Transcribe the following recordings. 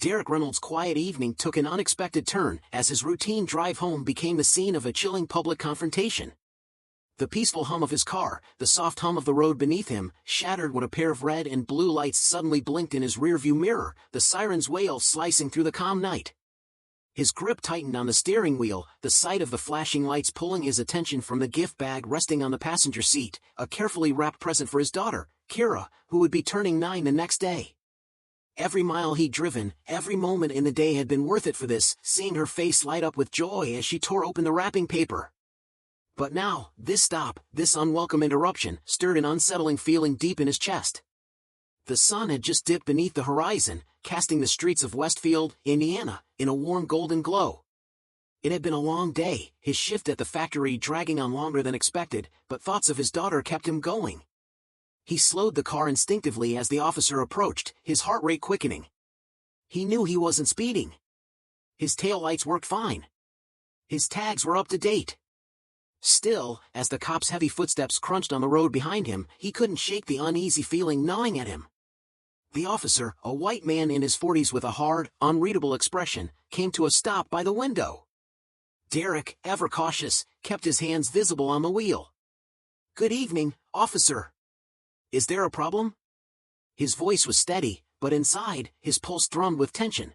Derek Reynolds' quiet evening took an unexpected turn as his routine drive home became the scene of a chilling public confrontation. The peaceful hum of his car, the soft hum of the road beneath him, shattered when a pair of red and blue lights suddenly blinked in his rearview mirror, the siren's wail slicing through the calm night. His grip tightened on the steering wheel, the sight of the flashing lights pulling his attention from the gift bag resting on the passenger seat, a carefully wrapped present for his daughter, Kira, who would be turning 9 the next day. Every mile he'd driven, every moment in the day had been worth it for this, seeing her face light up with joy as she tore open the wrapping paper. But now, this stop, this unwelcome interruption, stirred an unsettling feeling deep in his chest. The sun had just dipped beneath the horizon, casting the streets of Westfield, Indiana, in a warm golden glow. It had been a long day, his shift at the factory dragging on longer than expected, but thoughts of his daughter kept him going. He slowed the car instinctively as the officer approached, his heart rate quickening. He knew he wasn't speeding. His taillights worked fine. His tags were up to date. Still, as the cop's heavy footsteps crunched on the road behind him, he couldn't shake the uneasy feeling gnawing at him. The officer, a white man in his 40s with a hard, unreadable expression, came to a stop by the window. Derek, ever cautious, kept his hands visible on the wheel. "Good evening, officer. Is there a problem?" His voice was steady, but inside, his pulse thrummed with tension.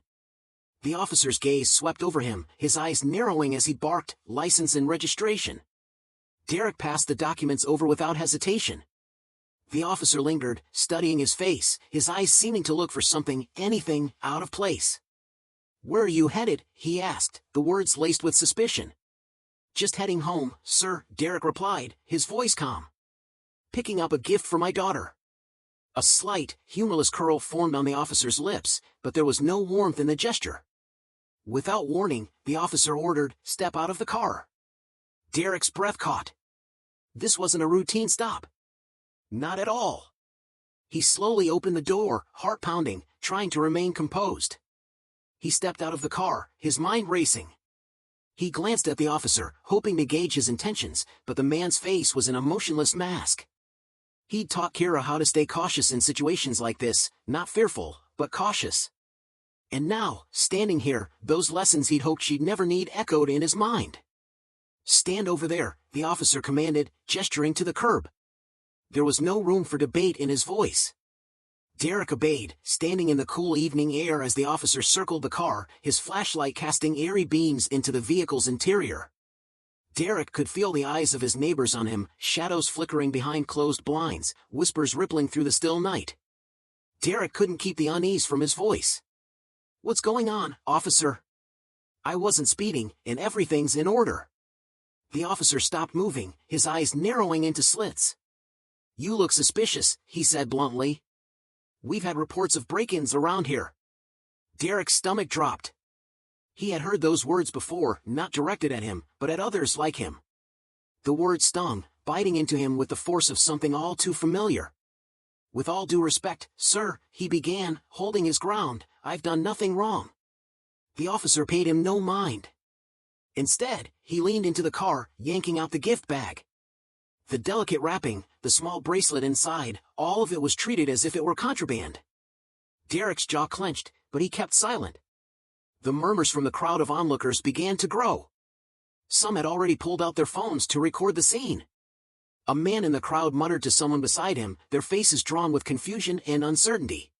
The officer's gaze swept over him, his eyes narrowing as he barked, "License and registration." Derek passed the documents over without hesitation. The officer lingered, studying his face, his eyes seeming to look for something, anything, out of place. "Where are you headed?" he asked, the words laced with suspicion. "Just heading home, sir," Derek replied, his voice calm. "Picking up a gift for my daughter." A slight, humorless curl formed on the officer's lips, but there was no warmth in the gesture. Without warning, the officer ordered, "Step out of the car." Derek's breath caught. This wasn't a routine stop. Not at all. He slowly opened the door, heart pounding, trying to remain composed. He stepped out of the car, his mind racing. He glanced at the officer, hoping to gauge his intentions, but the man's face was an emotionless mask. He'd taught Kira how to stay cautious in situations like this, not fearful, but cautious. And now, standing here, those lessons he'd hoped she'd never need echoed in his mind. "Stand over there," the officer commanded, gesturing to the curb. There was no room for debate in his voice. Derek obeyed, standing in the cool evening air as the officer circled the car, his flashlight casting eerie beams into the vehicle's interior. Derek could feel the eyes of his neighbors on him, shadows flickering behind closed blinds, whispers rippling through the still night. Derek couldn't keep the unease from his voice. "What's going on, officer?" "I wasn't speeding, and everything's in order." The officer stopped moving, his eyes narrowing into slits. "You look suspicious," he said bluntly. "We've had reports of break-ins around here." Derek's stomach dropped. He had heard those words before, not directed at him, but at others like him. The words stung, biting into him with the force of something all too familiar. "With all due respect, sir," he began, holding his ground, "I've done nothing wrong." The officer paid him no mind. Instead, he leaned into the car, yanking out the gift bag. The delicate wrapping, the small bracelet inside, all of it was treated as if it were contraband. Derek's jaw clenched, but he kept silent. The murmurs from the crowd of onlookers began to grow. Some had already pulled out their phones to record the scene. A man in the crowd muttered to someone beside him, their faces drawn with confusion and uncertainty.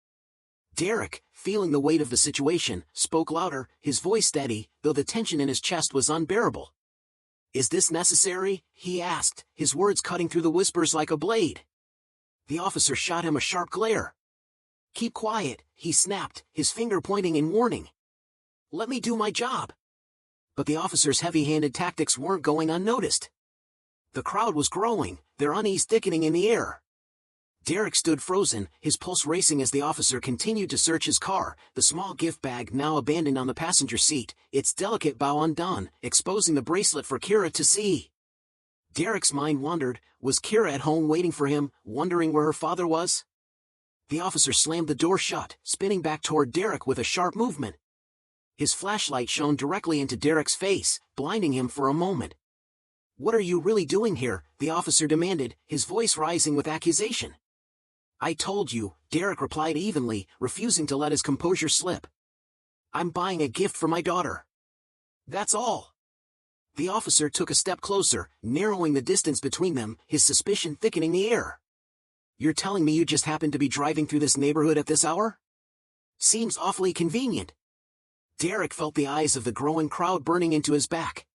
Derek, feeling the weight of the situation, spoke louder, his voice steady, though the tension in his chest was unbearable. "Is this necessary?" he asked, his words cutting through the whispers like a blade. The officer shot him a sharp glare. "Keep quiet," he snapped, his finger pointing in warning. "Let me do my job." But the officer's heavy-handed tactics weren't going unnoticed. The crowd was growing, their unease thickening in the air. Derek stood frozen, his pulse racing as the officer continued to search his car, the small gift bag now abandoned on the passenger seat, its delicate bow undone, exposing the bracelet for Kira to see. Derek's mind wandered, was Kira at home waiting for him, wondering where her father was? The officer slammed the door shut, spinning back toward Derek with a sharp movement. His flashlight shone directly into Derek's face, blinding him for a moment. "What are you really doing here?" the officer demanded, his voice rising with accusation. "I told you," Derek replied evenly, refusing to let his composure slip. I'm buying a gift for my daughter. That's all. The officer took a step closer, narrowing the distance between them, his suspicion thickening the air. You're telling me you just happened to be driving through this neighborhood at this hour? Seems awfully convenient. Derek felt the eyes of the growing crowd burning into his back.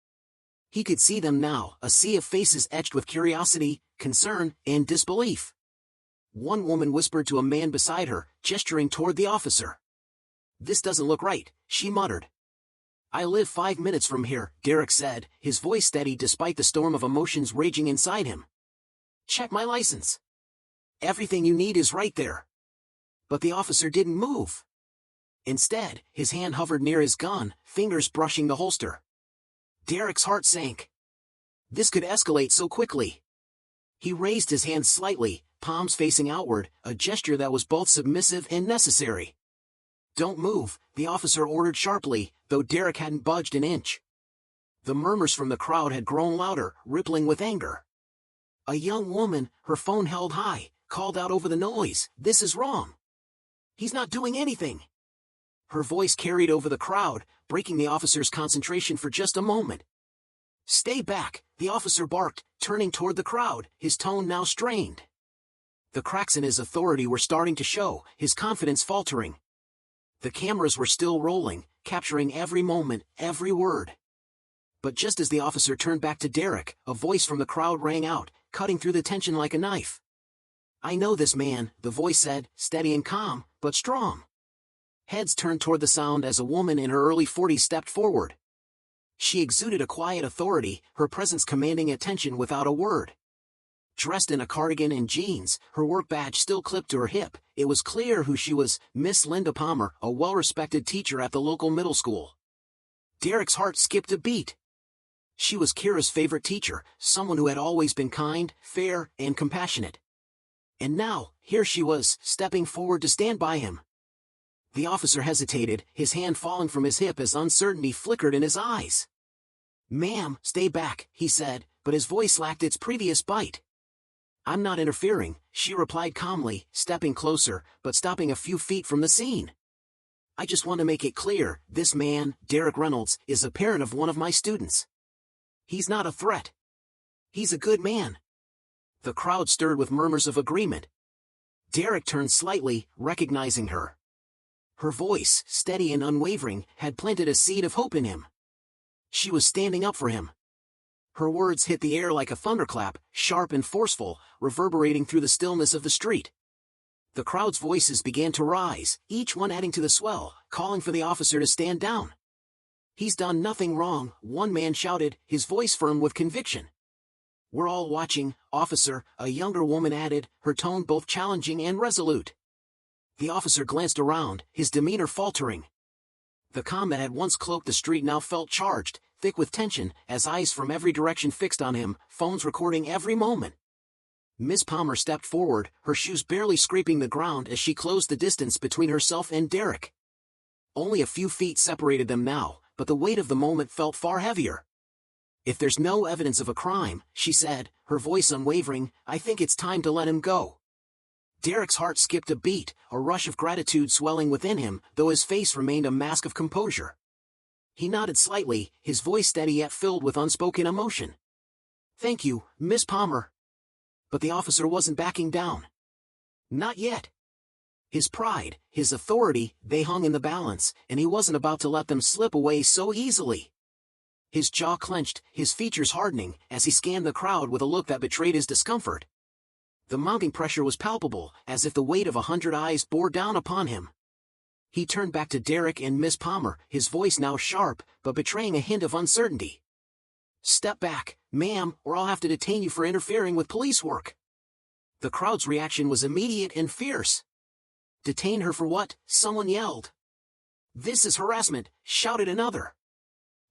He could see them now, a sea of faces etched with curiosity, concern, and disbelief. One woman whispered to a man beside her, gesturing toward the officer. This doesn't look right, she muttered. I live 5 minutes from here, Derek said, his voice steady despite the storm of emotions raging inside him. Check my license. Everything you need is right there. But the officer didn't move. Instead, his hand hovered near his gun, fingers brushing the holster. Derek's heart sank. This could escalate so quickly. He raised his hand slightly, palms facing outward, a gesture that was both submissive and necessary. Don't move, the officer ordered sharply, though Derek hadn't budged an inch. The murmurs from the crowd had grown louder, rippling with anger. A young woman, her phone held high, called out over the noise, "This is wrong. He's not doing anything." Her voice carried over the crowd, breaking the officer's concentration for just a moment. Stay back, the officer barked, turning toward the crowd, his tone now strained. The cracks in his authority were starting to show, his confidence faltering. The cameras were still rolling, capturing every moment, every word. But just as the officer turned back to Derek, a voice from the crowd rang out, cutting through the tension like a knife. I know this man, the voice said, steady and calm, but strong. Heads turned toward the sound as a woman in her early 40s stepped forward. She exuded a quiet authority, her presence commanding attention without a word. Dressed in a cardigan and jeans, her work badge still clipped to her hip, it was clear who she was, Miss Linda Palmer, a well-respected teacher at the local middle school. Derek's heart skipped a beat. She was Kira's favorite teacher, someone who had always been kind, fair, and compassionate. And now, here she was, stepping forward to stand by him. The officer hesitated, his hand falling from his hip as uncertainty flickered in his eyes. Ma'am, stay back, he said, but his voice lacked its previous bite. I'm not interfering, she replied calmly, stepping closer, but stopping a few feet from the scene. I just want to make it clear, this man, Derek Reynolds, is a parent of one of my students. He's not a threat. He's a good man. The crowd stirred with murmurs of agreement. Derek turned slightly, recognizing her. Her voice, steady and unwavering, had planted a seed of hope in him. She was standing up for him. Her words hit the air like a thunderclap, sharp and forceful, reverberating through the stillness of the street. The crowd's voices began to rise, each one adding to the swell, calling for the officer to stand down. He's done nothing wrong, one man shouted, his voice firm with conviction. We're all watching, officer, a younger woman added, her tone both challenging and resolute. The officer glanced around, his demeanor faltering. The calm that had once cloaked the street now felt charged, thick with tension, as eyes from every direction fixed on him, phones recording every moment. Miss Palmer stepped forward, her shoes barely scraping the ground as she closed the distance between herself and Derek. Only a few feet separated them now, but the weight of the moment felt far heavier. If there's no evidence of a crime, she said, her voice unwavering, I think it's time to let him go. Derek's heart skipped a beat, a rush of gratitude swelling within him, though his face remained a mask of composure. He nodded slightly, his voice steady yet filled with unspoken emotion. Thank you, Miss Palmer. But the officer wasn't backing down. Not yet. His pride, his authority, they hung in the balance, and he wasn't about to let them slip away so easily. His jaw clenched, his features hardening, as he scanned the crowd with a look that betrayed his discomfort. The mounting pressure was palpable, as if the weight of 100 eyes bore down upon him. He turned back to Derek and Miss Palmer, his voice now sharp, but betraying a hint of uncertainty. Step back, ma'am, or I'll have to detain you for interfering with police work. The crowd's reaction was immediate and fierce. Detain her for what? Someone yelled. This is harassment, shouted another.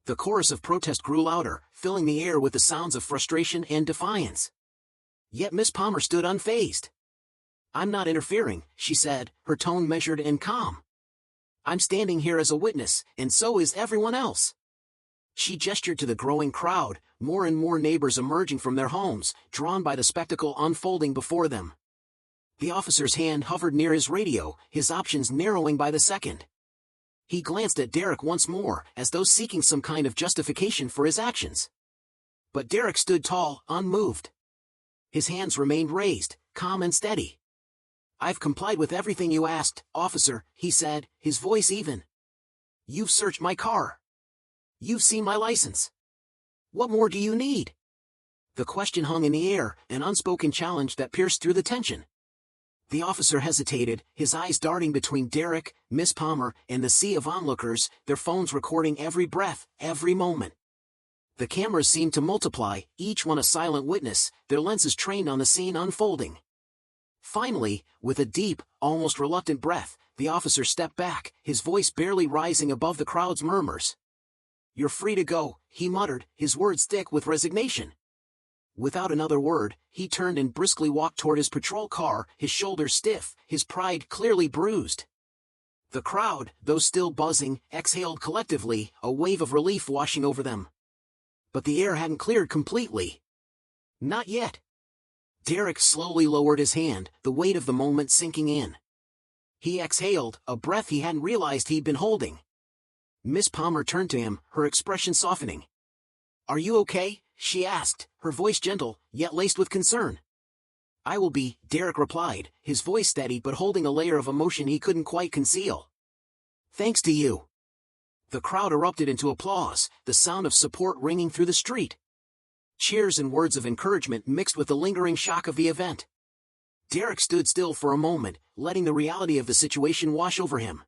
The chorus of protest grew louder, filling the air with the sounds of frustration and defiance. Yet Miss Palmer stood unfazed. I'm not interfering, she said, her tone measured and calm. I'm standing here as a witness, and so is everyone else. She gestured to the growing crowd, more and more neighbors emerging from their homes, drawn by the spectacle unfolding before them. The officer's hand hovered near his radio, his options narrowing by the second. He glanced at Derek once more, as though seeking some kind of justification for his actions. But Derek stood tall, unmoved. His hands remained raised, calm and steady. "I've complied with everything you asked, officer," he said, his voice even. "You've searched my car. You've seen my license. What more do you need?" The question hung in the air, an unspoken challenge that pierced through the tension. The officer hesitated, his eyes darting between Derek, Miss Palmer, and the sea of onlookers, their phones recording every breath, every moment. The cameras seemed to multiply, each one a silent witness, their lenses trained on the scene unfolding. Finally, with a deep, almost reluctant breath, the officer stepped back, his voice barely rising above the crowd's murmurs. "You're free to go," he muttered, his words thick with resignation. Without another word, he turned and briskly walked toward his patrol car, his shoulders stiff, his pride clearly bruised. The crowd, though still buzzing, exhaled collectively, a wave of relief washing over them. But the air hadn't cleared completely. Not yet. Derek slowly lowered his hand, the weight of the moment sinking in. He exhaled, a breath he hadn't realized he'd been holding. Miss Palmer turned to him, her expression softening. "Are you okay?" she asked, her voice gentle, yet laced with concern. "I will be," Derek replied, his voice steady but holding a layer of emotion he couldn't quite conceal. "Thanks to you." The crowd erupted into applause, the sound of support ringing through the street. Cheers and words of encouragement mixed with the lingering shock of the event. Derek stood still for a moment, letting the reality of the situation wash over him.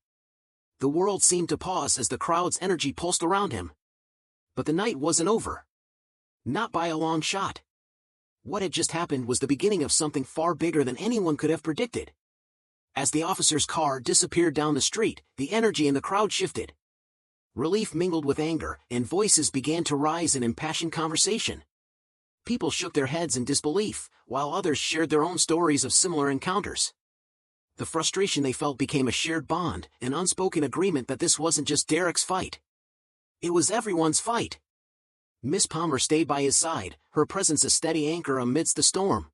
The world seemed to pause as the crowd's energy pulsed around him. But the night wasn't over. Not by a long shot. What had just happened was the beginning of something far bigger than anyone could have predicted. As the officer's car disappeared down the street, the energy in the crowd shifted. Relief mingled with anger, and voices began to rise in impassioned conversation. People shook their heads in disbelief, while others shared their own stories of similar encounters. The frustration they felt became a shared bond, an unspoken agreement that this wasn't just Derek's fight. It was everyone's fight. Miss Palmer stayed by his side, her presence a steady anchor amidst the storm.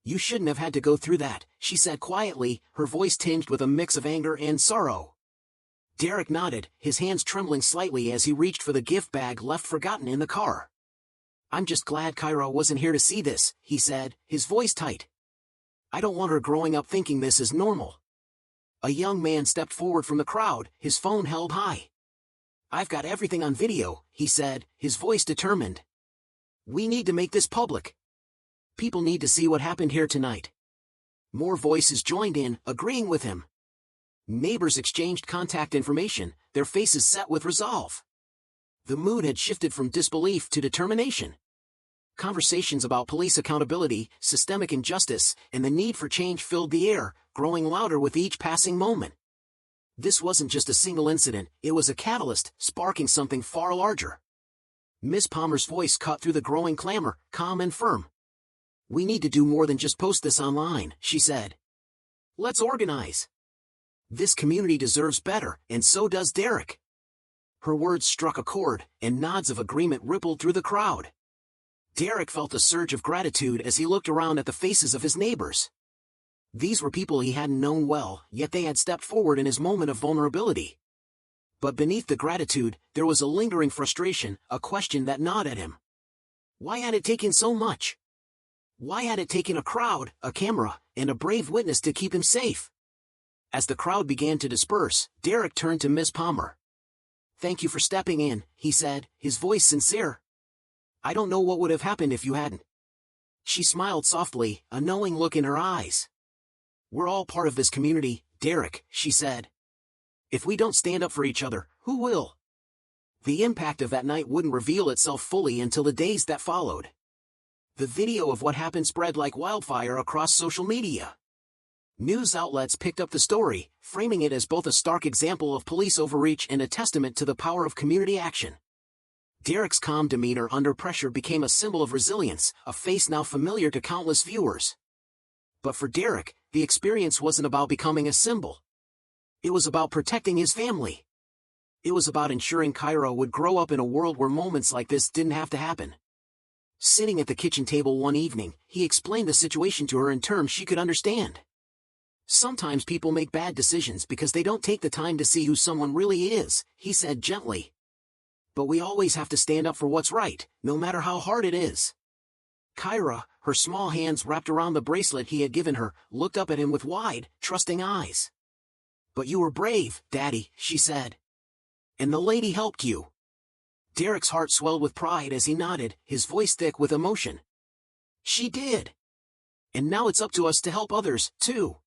"You shouldn't have had to go through that," she said quietly, her voice tinged with a mix of anger and sorrow. Derek nodded, his hands trembling slightly as he reached for the gift bag left forgotten in the car. "I'm just glad Kyra wasn't here to see this," he said, his voice tight. "I don't want her growing up thinking this is normal." A young man stepped forward from the crowd, his phone held high. "I've got everything on video," he said, his voice determined. "We need to make this public. People need to see what happened here tonight." More voices joined in, agreeing with him. Neighbors exchanged contact information, their faces set with resolve. The mood had shifted from disbelief to determination. Conversations about police accountability, systemic injustice, and the need for change filled the air, growing louder with each passing moment. This wasn't just a single incident, it was a catalyst, sparking something far larger. Miss Palmer's voice cut through the growing clamor, calm and firm. "We need to do more than just post this online," she said. "Let's organize. This community deserves better, and so does Derek." Her words struck a chord, and nods of agreement rippled through the crowd. Derek felt a surge of gratitude as he looked around at the faces of his neighbors. These were people he hadn't known well, yet they had stepped forward in his moment of vulnerability. But beneath the gratitude, there was a lingering frustration, a question that gnawed at him. Why had it taken so much? Why had it taken a crowd, a camera, and a brave witness to keep him safe? As the crowd began to disperse, Derek turned to Miss Palmer. "Thank you for stepping in," he said, his voice sincere. "I don't know what would have happened if you hadn't." She smiled softly, a knowing look in her eyes. "We're all part of this community, Derek," she said. "If we don't stand up for each other, who will?" The impact of that night wouldn't reveal itself fully until the days that followed. The video of what happened spread like wildfire across social media. News outlets picked up the story, framing it as both a stark example of police overreach and a testament to the power of community action. Derek's calm demeanor under pressure became a symbol of resilience, a face now familiar to countless viewers. But for Derek, the experience wasn't about becoming a symbol. It was about protecting his family. It was about ensuring Kyra would grow up in a world where moments like this didn't have to happen. Sitting at the kitchen table one evening, he explained the situation to her in terms she could understand. Sometimes people make bad decisions because they don't take the time to see who someone really is, he said gently. But we always have to stand up for what's right, no matter how hard it is. Kyra, her small hands wrapped around the bracelet he had given her, looked up at him with wide, trusting eyes. But you were brave, Daddy, she said. And the lady helped you. Derek's heart swelled with pride as he nodded, his voice thick with emotion. She did. And now it's up to us to help others, too.